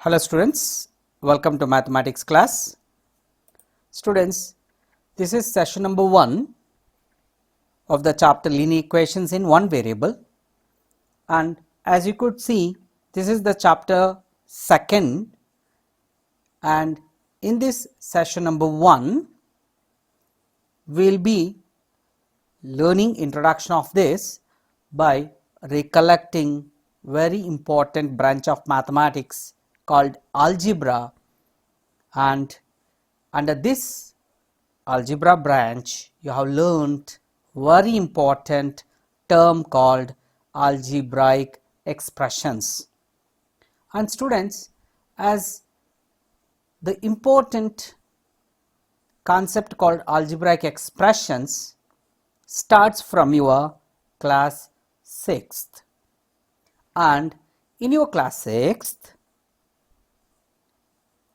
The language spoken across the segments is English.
Hello students, welcome to mathematics class. Students, this is session number 1 of the chapter linear equations in one variable, and as you could see, this is the chapter 2nd, and in this session number 1 we will be learning introduction of this by recollecting very important branch of mathematics called algebra, and under this algebra branch you have learnt very important term called algebraic expressions. And students, as the important concept called algebraic expressions starts from your class 6th, and in your class 6th,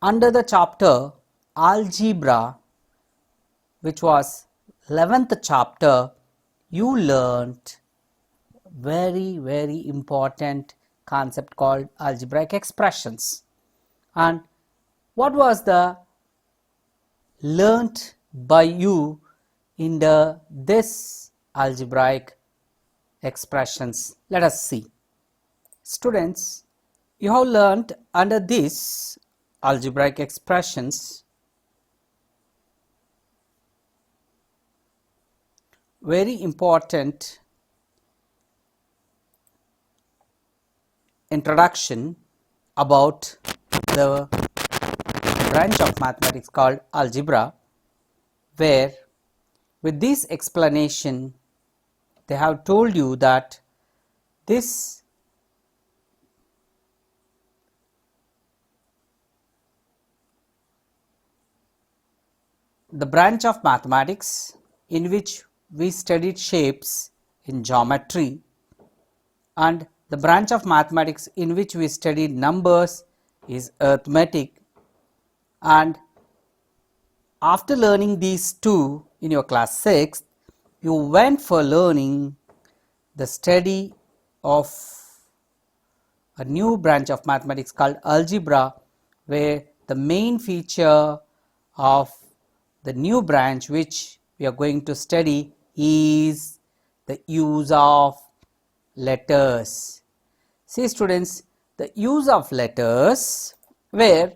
under the chapter algebra, which was 11th chapter, you learnt very important concept called algebraic expressions. And what was the learnt by you in this algebraic expressions? Let us see. Students, you have learnt under this algebraic expressions very important introduction about the branch of mathematics called algebra, where with this explanation they have told you that this the branch of mathematics in which we studied shapes in geometry, and the branch of mathematics in which we studied numbers is arithmetic. And after learning these two in your class 6, you went for learning the study of a new branch of mathematics called algebra, where the main feature of the new branch which we are going to study is the use of letters. See students, the use of letters, where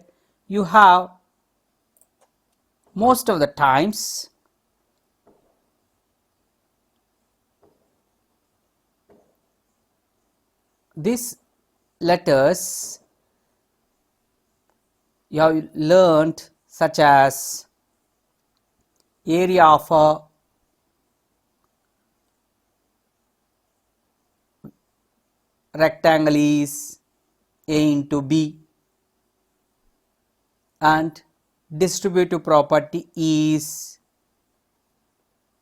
you have most of the times these letters you have learnt, such as area of a rectangle is A into B, and distributive property is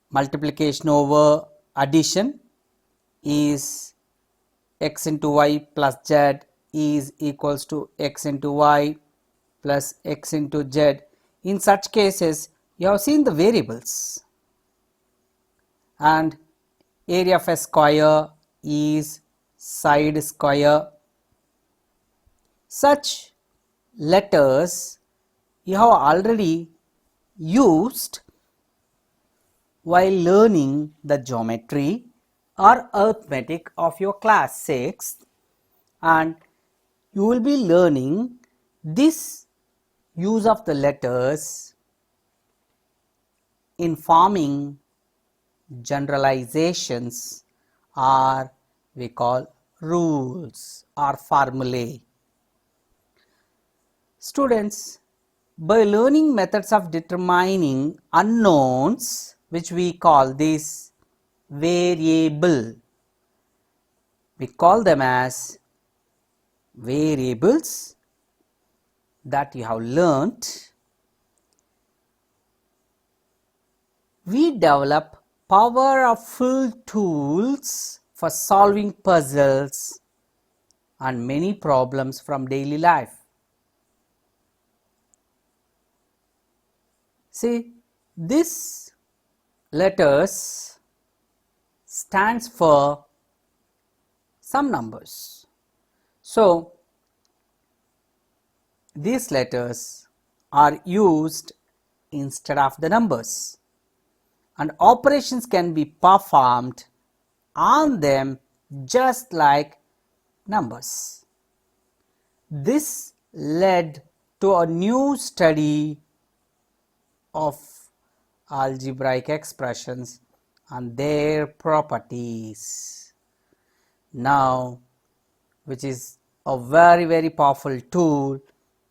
multiplication over addition is x into y plus z is equals to x into y plus x into z. In such cases you have seen the variables, and area of a square is side square. Such letters you have already used while learning the geometry or arithmetic of your class 6, and you will be learning this use of the letters in forming generalizations, or we call rules or formulae. Students, by learning methods of determining unknowns, which we call this variable, we call them as variables that you have learnt, we develop powerful tools for solving puzzles and many problems from daily life. See, this letters stands for some numbers. So, these letters are used instead of the numbers, and operations can be performed on them just like numbers. This led to a new study of algebraic expressions and their properties. Now, which is a very powerful tool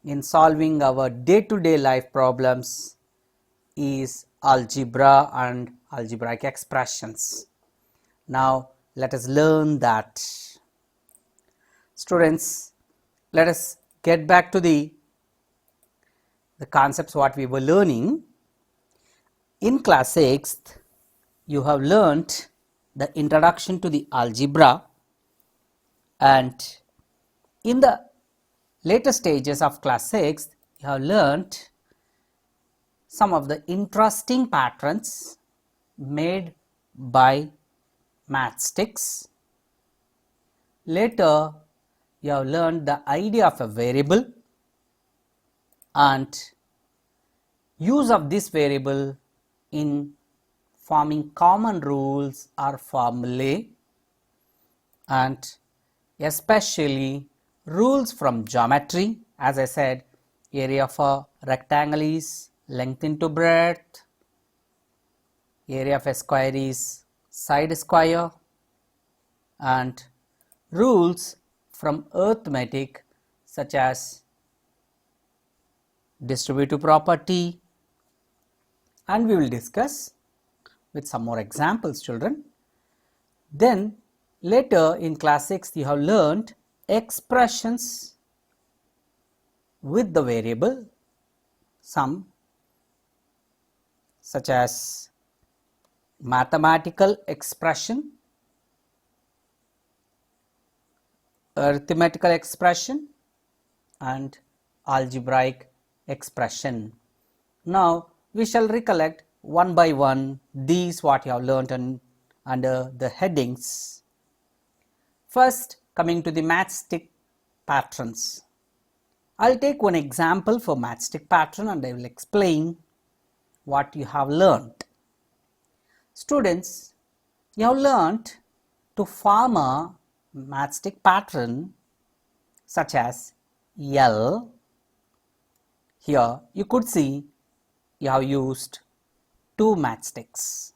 in solving our day-to-day life problems, is algebra and algebraic expressions. Now, let us learn that. Students, let us get back to the concepts what we were learning. In class 6th, you have learnt the introduction to the algebra, and in the later stages of class 6th, you have learnt some of the interesting patterns made by matchsticks. Later, you have learned the idea of a variable and use of this variable in forming common rules or formulae, and especially rules from geometry. As I said, area of a rectangle is length into breadth, area of a square is side square, and rules from arithmetic such as distributive property, and we will discuss with some more examples, children. Then later in class 6 you have learned expressions with the variable, some such as mathematical expression, arithmetical expression, and algebraic expression. Now we shall recollect one by one these what you have learnt under the headings. First, coming to the matchstick patterns. I will take one example for matchstick pattern and I will explain what you have learnt. Students, you have learnt to form a matchstick pattern such as L. Here you could see you have used two matchsticks.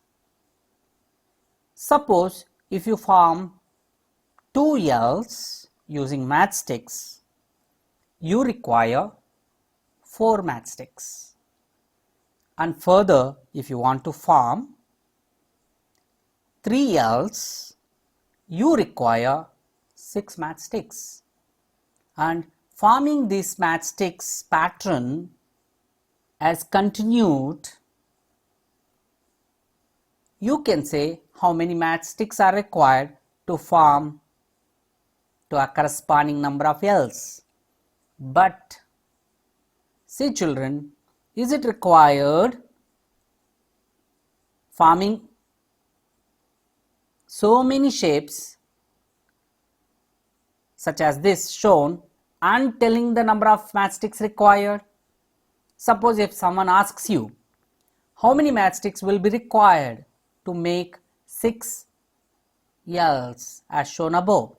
Suppose if you form two L's using matchsticks, you require 4 matchsticks, and further if you want to form 3 L's, you require 6 matchsticks. And forming this matchsticks pattern as continued, you can say how many matchsticks are required to form to a corresponding number of L's. But see children, is it required forming so many shapes such as this shown and telling the number of matchsticks required? Suppose if someone asks you how many matchsticks will be required to make 6 L's as shown above,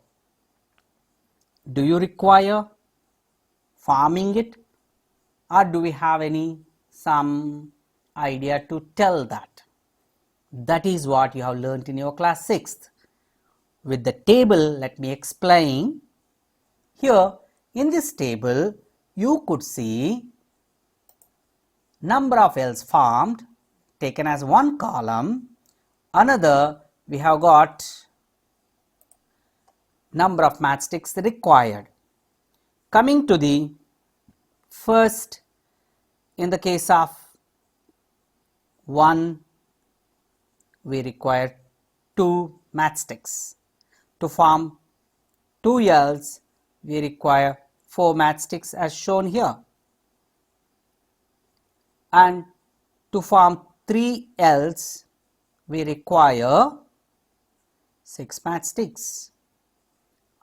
do you require forming it, or do we have some idea to tell that? That is what you have learnt in your class 6th. With the table, let me explain. Here in this table you could see number of L's formed taken as one column, another we have got number of matchsticks required. Coming to the first, in the case of 1, we require 2 matchsticks. To form 2 L's, we require 4 matchsticks as shown here. And to form 3 L's, we require 6 matchsticks.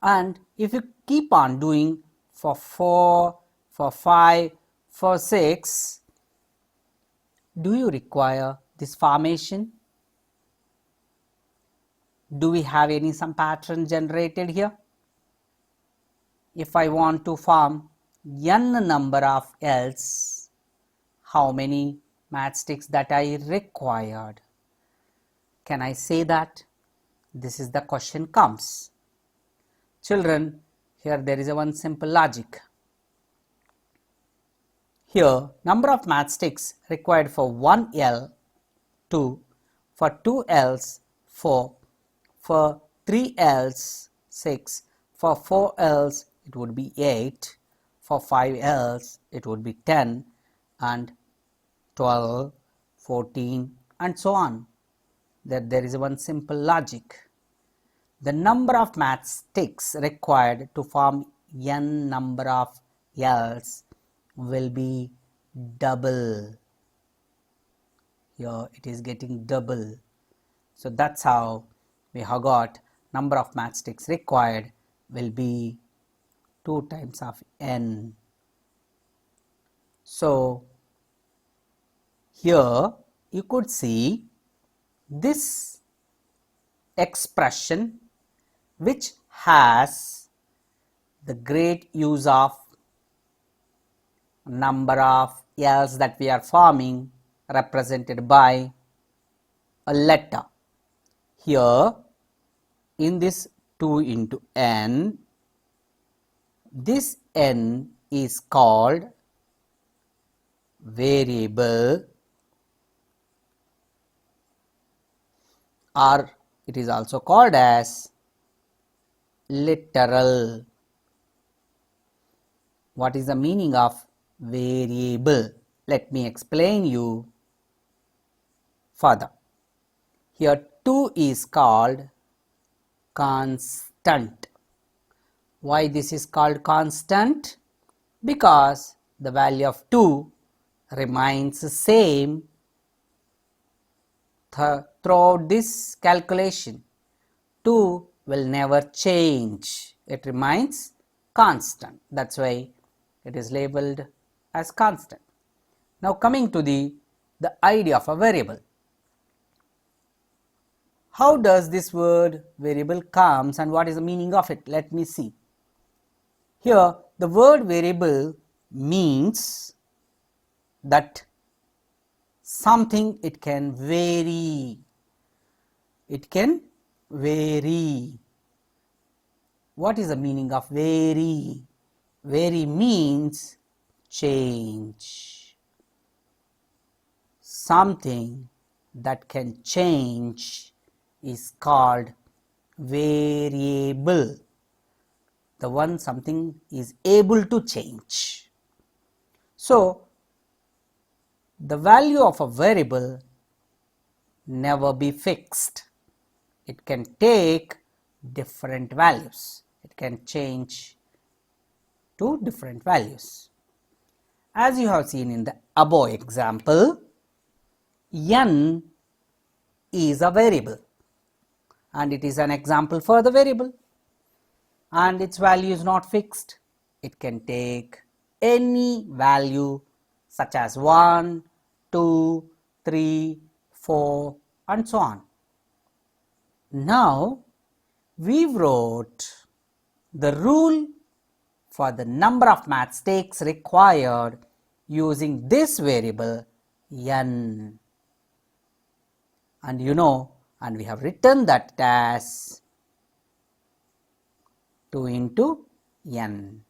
And if you keep on doing for for 5, for 6. Do you require this formation? Do we have some pattern generated here? If I want to form n number of L's, how many matchsticks that I required? Can I say that? This is the question comes. Children, here there is one simple logic. Here number of matchsticks required for 1 L, 2, for 2 L's, 4, for 3 L's, 6, for 4 L's it would be 8, for 5 L's it would be 10, and 12, 14 and so on. There is one simple logic. The number of matchsticks required to form n number of L's will be double. Here it is getting double. So that's how we have got number of matchsticks required will be 2 times of n. So here you could see this expression which has the great use of number of L's that we are forming represented by a letter. Here in this 2 into n, this n is called variable, or it is also called as literal. What is the meaning of variable? Let me explain you further. Here 2 is called constant. Why this is called constant? Because the value of 2 remains the same throughout this calculation. 2 will never change. It remains constant. That's why it is labeled as constant. Now coming to the idea of a variable. How does this word variable comes and what is the meaning of it? Let me see. Here the word variable means that something it can vary. It can vary. What is the meaning of vary? Vary means change. Something that can change is called variable. The one something is able to change. So the value of a variable never be fixed. It can take different values. It can change to different values. As you have seen in the above example, n is a variable and it is an example for the variable, and its value is not fixed. It can take any value such as 1, 2, 3, 4 and so on. Now we wrote the rule for the number of matchsticks required using this variable n, and and we have written that as 2 into n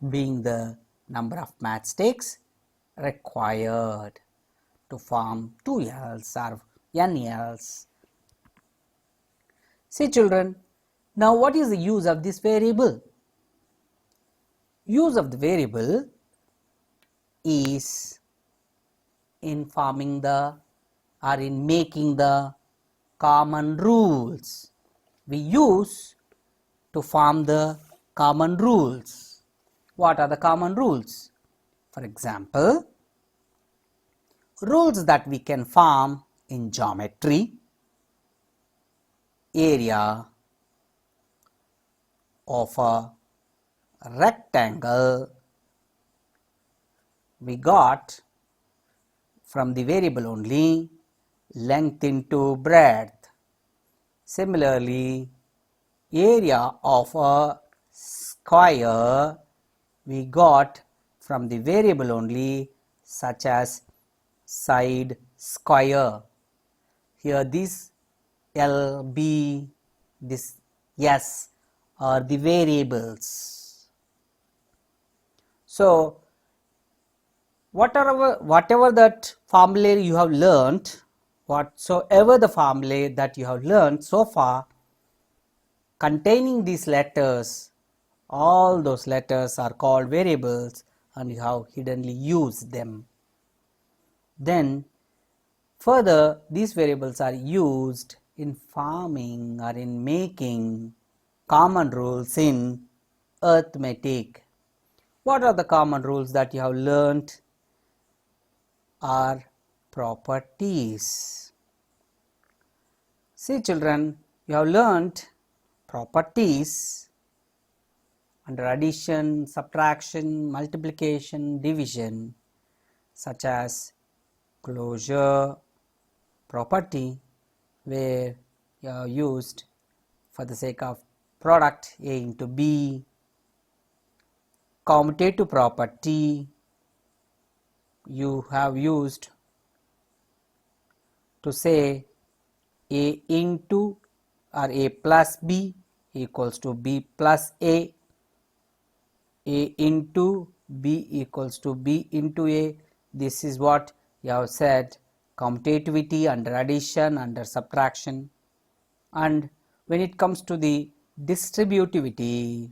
being the number of matchsticks required to form 2 L's or n L's. See children, now what is the use of this variable? Use of the variable is in forming the or in making the common rules. We use to form the common rules. What are the common rules? For example, rules that we can form in geometry, area of a rectangle we got from the variable only length into breadth. Similarly, area of a square we got from the variable only, such as side square. Here this L, B, this S are the variables. So whatever that formula you have learnt, whatsoever the formula that you have learnt so far containing these letters, all those letters are called variables and you have hiddenly used them. Then further, these variables are used in forming or in making common rules in arithmetic. What are the common rules that you have learnt? Are properties. See children, you have learnt properties under addition, subtraction, multiplication, division, such as closure property, where you have used for the sake of product A into B, commutative property you have used to say A into or A plus B equals to B plus A into B equals to B into A. This is what you have said, commutativity under addition, under subtraction. And when it comes to the distributivity,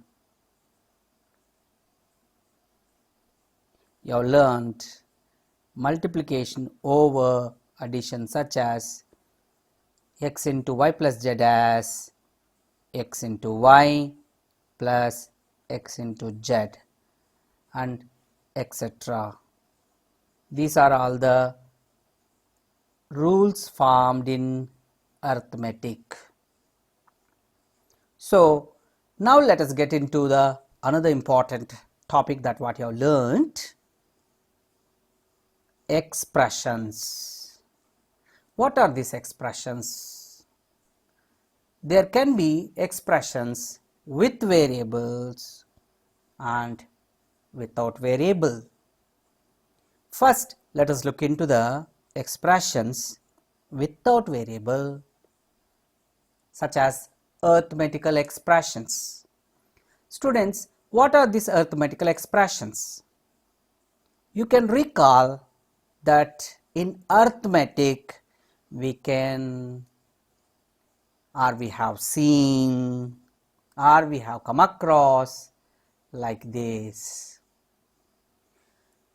you have learned multiplication over addition, such as x into y plus z as x into y plus x into z, and etc. These are all the rules formed in arithmetic. So now let us get into the another important topic that what you have learnt, expressions. What are these expressions? There can be expressions with variables and without variable. First, let us look into the expressions without variable, such as arithmetical expressions. Students, what are these arithmetical expressions? You can recall that in arithmetic we can, or we have seen, or we have come across like this.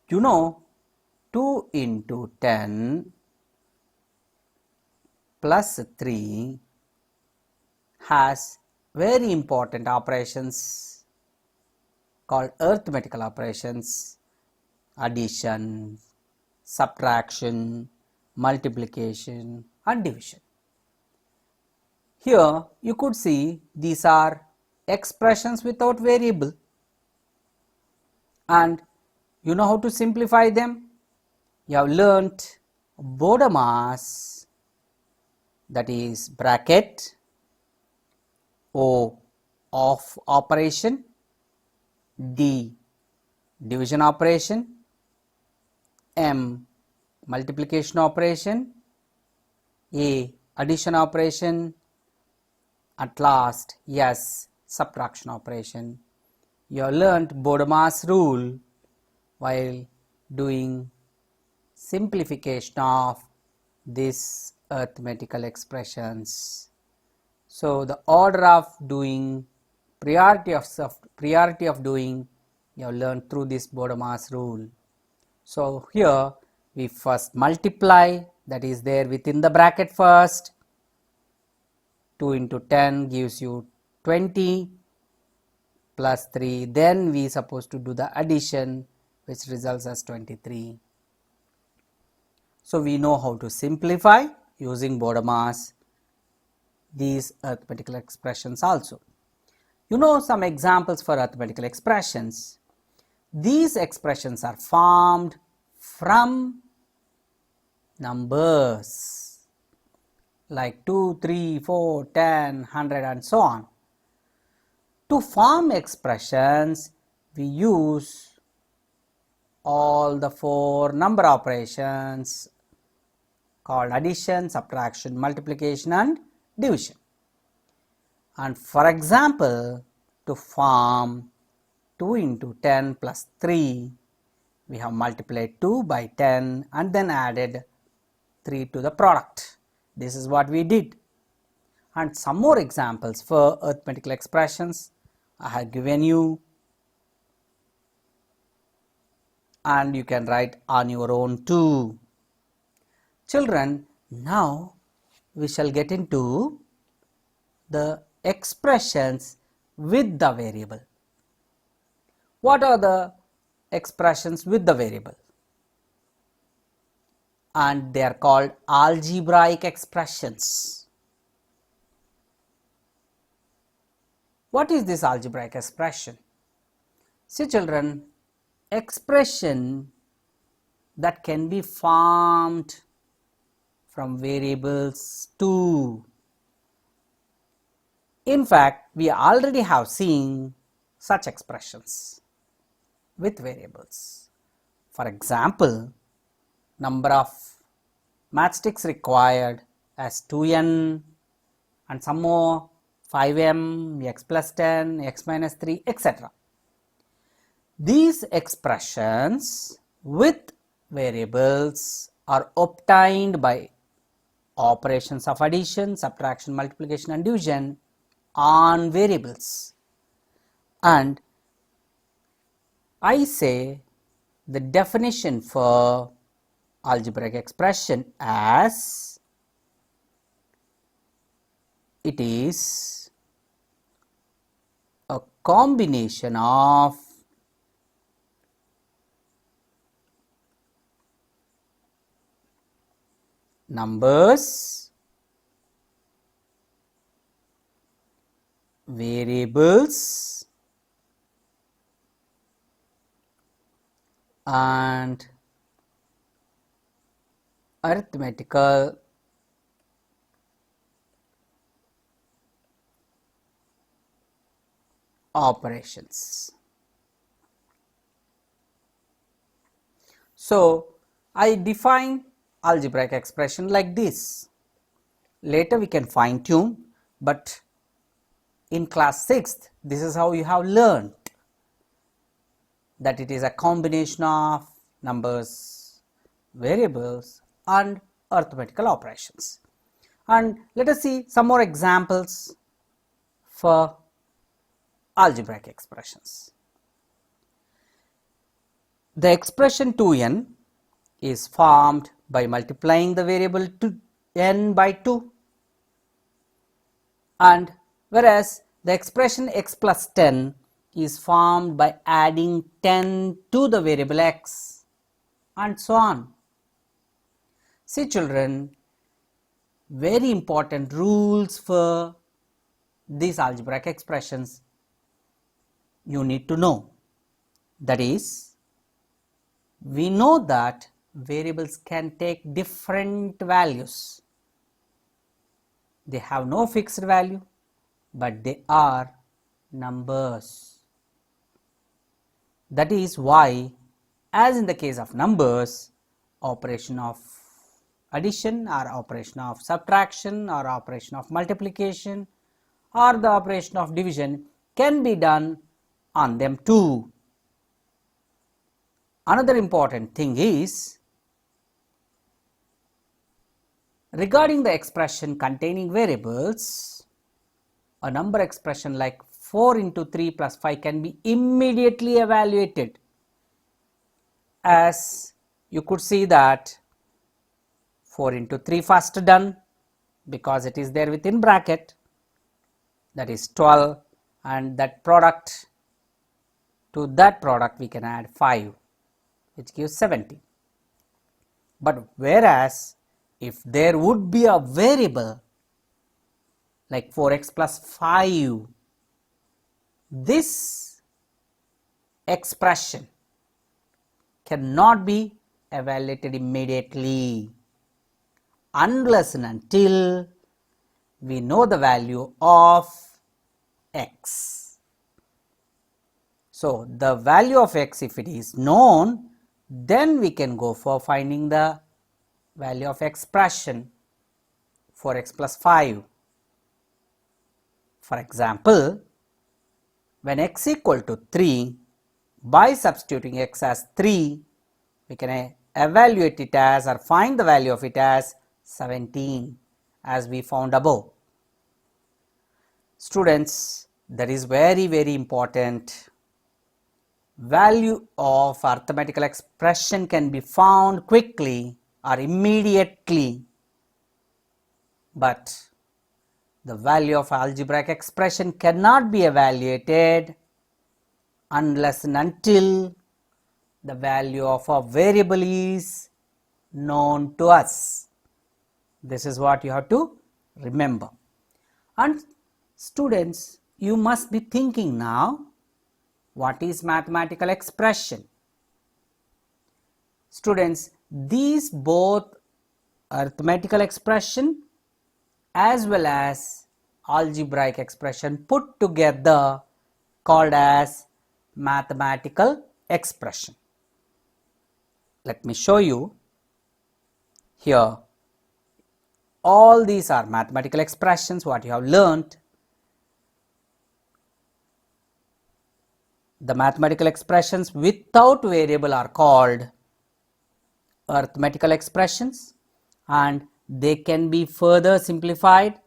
You know, 2 into 10 plus 3 has very important operations called arithmetical operations: addition, subtraction, multiplication and division. Here you could see these are expressions without variable, and you know how to simplify them. You have learnt BODMAS, that is bracket, O of operation, D division operation, M multiplication operation, A addition operation, at last S subtraction operation. You have learnt BODMAS rule while doing simplification of these arithmetical expressions. So the order of doing, priority of doing, you have learned through this BODMAS rule. So here we first multiply, that is there within the bracket first. 2 into 10 gives you 20 plus 3, then we supposed to do the addition, which results as 23. So we know how to simplify using BODMAS these arithmetical expressions also. You know some examples for arithmetical expressions. These expressions are formed from numbers like 2, 3, 4, 10, 100 and so on. To form expressions, we use all the 4 number operations called addition, subtraction, multiplication and division. And for example, to form 2 into 10 plus 3, we have multiplied 2 by 10 and then added 3 to the product. This is what we did. And some more examples for arithmetical expressions I have given you, and you can write on your own too. Children, now we shall get into the expressions with the variable. What are the expressions with the variable? And they are called algebraic expressions. What is this algebraic expression? See children, expression that can be formed from variables too. In fact, we already have seen such expressions with variables. For example, number of matchsticks required as 2n and some more 5m, x plus 10, x minus 3, etc. These expressions with variables are obtained by operations of addition, subtraction, multiplication and division on variables. And I say the definition for algebraic expression as it is a combination of numbers, variables and arithmetical operations. So, I define algebraic expression like this. Later we can fine tune, but in class 6th, this is how you have learned that it is a combination of numbers, variables and arithmetical operations. And let us see some more examples for algebraic expressions. The expression 2n is formed by multiplying the variable to n by 2, and whereas the expression x plus 10 is formed by adding 10 to the variable x and so on. See children, very important rules for these algebraic expressions you need to know. That is, we know that variables can take different values. They have no fixed value, but they are numbers. That is why, as in the case of numbers, operation of addition or operation of subtraction or operation of multiplication or the operation of division can be done on them too. Another important thing is, regarding the expression containing variables, a number expression like 4 into 3 plus 5 can be immediately evaluated, as you could see that 4 into 3 first done because it is there within bracket, that is 12, and that product, to that product we can add 5, which gives 70. But whereas if there would be a variable like 4x plus 5, this expression cannot be evaluated immediately unless and until we know the value of x. So, the value of x, if it is known, then we can go for finding the value of expression for x plus 5. For example, when x equal to 3, by substituting x as 3, we can evaluate it as or find the value of it as 17 as we found above. Students, that is very important. Value of arithmetical expression can be found quickly or immediately, but the value of algebraic expression cannot be evaluated unless and until the value of a variable is known to us. This is what you have to remember. And students, you must be thinking now, what is mathematical expression? Students, these both arithmetical expression as well as algebraic expression put together called as mathematical expression. Let me show you here. All these are mathematical expressions what you have learnt. The mathematical expressions without variable are called arithmetical expressions, and they can be further simplified,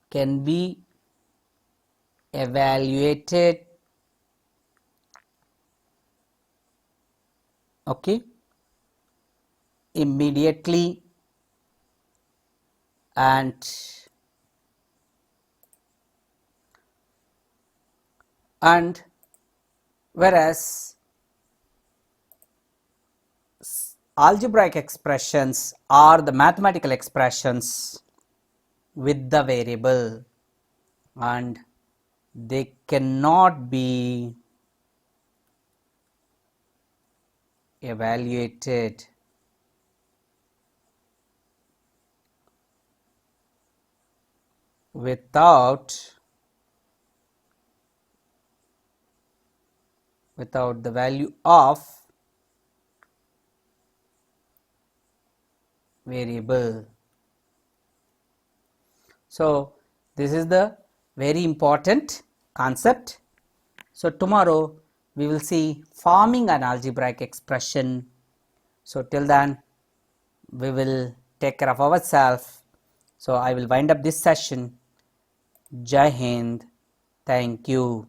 can be evaluated, okay, immediately, and whereas algebraic expressions are the mathematical expressions with the variable, and they cannot be evaluated without the value of variable. So, this is the very important concept. So, tomorrow we will see forming an algebraic expression. So, till then we will take care of ourselves. So, I will wind up this session. Jai Hind. Thank you.